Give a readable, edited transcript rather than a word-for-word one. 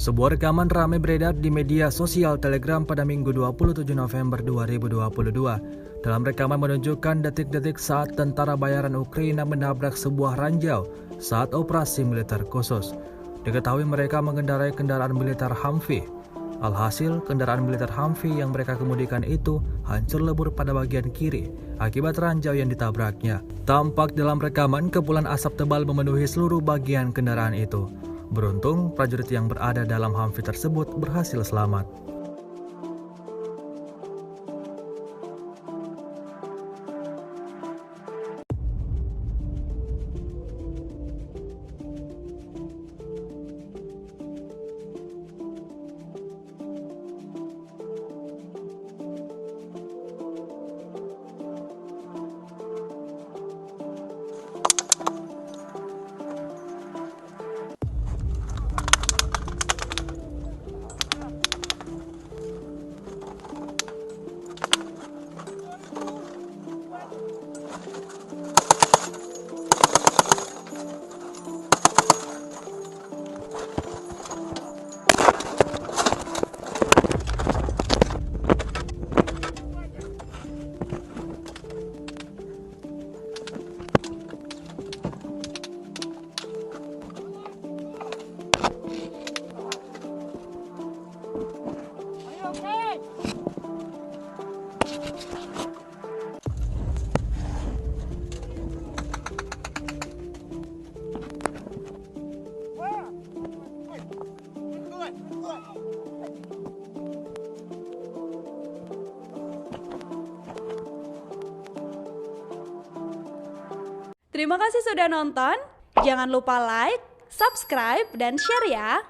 Sebuah rekaman ramai beredar di media sosial Telegram pada Minggu 27 November 2022. Dalam rekaman menunjukkan detik-detik saat tentara bayaran Ukraina menabrak sebuah ranjau saat operasi militer khusus. Diketahui mereka mengendarai kendaraan militer Humvee. Alhasil, kendaraan militer Humvee yang mereka kemudikan itu hancur lebur pada bagian kiri akibat ranjau yang ditabraknya. Tampak dalam rekaman kepulan asap tebal memenuhi seluruh bagian kendaraan itu. Beruntung, prajurit yang berada dalam Humvee tersebut berhasil selamat. Terima kasih sudah nonton. Jangan lupa like, subscribe, dan share ya.